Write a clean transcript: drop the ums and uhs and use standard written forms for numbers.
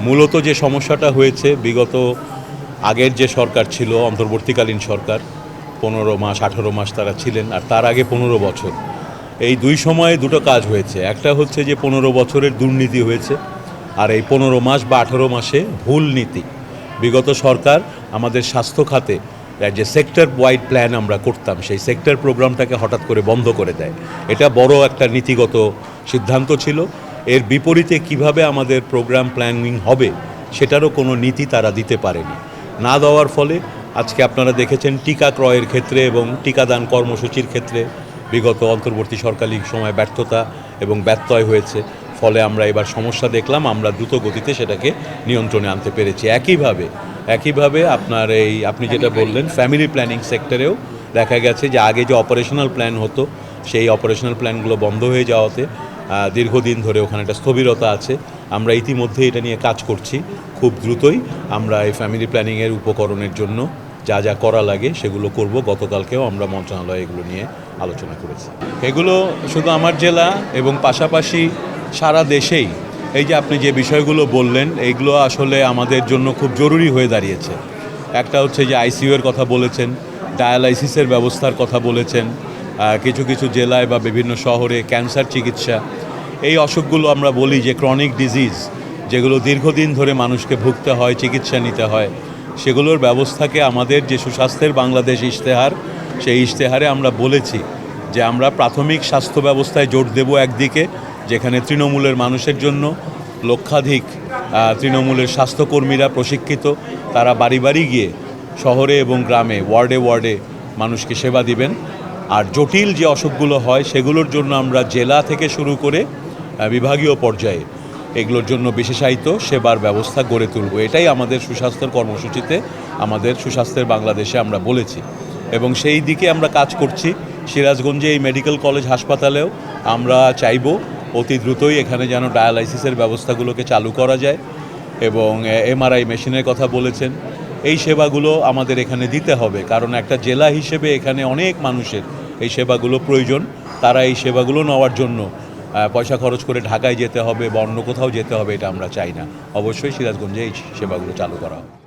মূলত যে সমস্যাটা হয়েছে বিগত আগের যে সরকার ছিল অন্তর্বর্তীকালীন সরকার 15 মাস 18 মাস তারা ছিলেন, আর তার আগে 15 বছর, এই দুই সময়ে দুটো কাজ হয়েছে। একটা হচ্ছে যে 15 বছরের দুর্নীতি হয়েছে, আর এই 15 মাস বা 18 মাসে ভুল নীতি। বিগত সরকার আমাদের স্বাস্থ্য খাতে যে সেক্টর ওয়াইড প্ল্যান আমরা করতাম, সেই সেক্টর প্রোগ্রামটাকে হঠাৎ করে বন্ধ করে দেয়। এটা বড় একটা নীতিগত সিদ্ধান্ত ছিল। এর বিপরীতে কিভাবে আমাদের প্রোগ্রাম প্ল্যানিং হবে সেটারও কোনো নীতি তারা দিতে পারেনি। না দেওয়ার ফলে আজকে আপনারা দেখেছেন টিকা ক্রয়ের ক্ষেত্রে এবং টিকাদান কর্মসূচির ক্ষেত্রে বিগত অন্তর্বর্তী সরকারি সময় ব্যর্থতা এবং ব্যত্যয় হয়েছে। ফলে আমরা এবার সমস্যা দেখলাম, আমরা দ্রুত গতিতে সেটাকে নিয়ন্ত্রণে আনতে পেরেছি। একইভাবে আপনার আপনি যেটা বললেন ফ্যামিলি প্ল্যানিং সেক্টরেও দেখা গেছে যে আগে যে অপারেশনাল প্ল্যান হতো সেই অপারেশনাল প্ল্যানগুলো বন্ধ হয়ে যাওয়াতে দীর্ঘদিন ধরে ওখানে একটা স্থবিরতা আছে। আমরা ইতিমধ্যে এটা নিয়ে কাজ করছি। খুব দ্রুতই আমরা এই ফ্যামিলি প্ল্যানিংয়ের উপকরণের জন্য যা যা করা লাগে সেগুলো করব। গতকালকেও আমরা মন্ত্রণালয়ে এগুলো নিয়ে আলোচনা করেছি। এগুলো শুধু আমার জেলা এবং পাশাপাশি সারা দেশেই এই যে আপনি যে বিষয়গুলো বললেন এইগুলো আসলে আমাদের জন্য খুব জরুরি হয়ে দাঁড়িয়েছে। একটা হচ্ছে যে আইসিইউয়ের কথা বলেছেন, ডায়ালাইসিসের ব্যবস্থার কথা বলেছেন, কিছু কিছু জেলায় বা বিভিন্ন শহরে ক্যান্সার চিকিৎসা, এই অসুখগুলো আমরা বলি যে ক্রনিক ডিজিজ, যেগুলো দীর্ঘদিন ধরে মানুষকে ভুগতে হয়, চিকিৎসা নিতে হয়, সেগুলোর ব্যবস্থাকে আমাদের যে সুস্বাস্থ্যের বাংলাদেশ ইশতেহার, সেই ইশতেহারে আমরা বলেছি যে আমরা প্রাথমিক স্বাস্থ্য ব্যবস্থায় জোর দেব একদিকে, যেখানে তৃণমূলের মানুষের জন্য লক্ষাধিক তৃণমূলের স্বাস্থ্যকর্মীরা প্রশিক্ষিত, তারা বাড়ি বাড়ি গিয়ে শহরে এবং গ্রামে ওয়ার্ডে ওয়ার্ডে মানুষকে সেবা দিবেন। আর জটিল যে অসুখগুলো হয় সেগুলোর জন্য আমরা জেলা থেকে শুরু করে বিভাগীয় পর্যায়ে এগুলোর জন্য বিশেষায়িত সেবার ব্যবস্থা গড়ে তুলব। এটাই আমাদের সুস্বাস্থ্যের কর্মসূচিতে, আমাদের সুস্বাস্থ্যের বাংলাদেশে আমরা বলেছি এবং সেই দিকে আমরা কাজ করছি। সিরাজগঞ্জে এই মেডিকেল কলেজ হাসপাতালেও আমরা চাইব অতি দ্রুতই এখানে যেন ডায়ালাইসিসের ব্যবস্থাগুলোকে চালু করা যায় এবং এমআরআই মেশিনের কথা বলেছেন। এই সেবাগুলো আমাদের এখানে দিতে হবে, কারণ একটা জেলা হিসেবে এখানে অনেক মানুষের এই সেবাগুলো প্রয়োজন। তারা এই সেবাগুলো নেওয়ার জন্য পয়সা খরচ করে ঢাকায় যেতে হবে বা অন্য কোথাও যেতে হবে, এটা আমরা চাই না। অবশ্যই সিরাজগঞ্জে এই সেবাগুলো চালু করা হবে।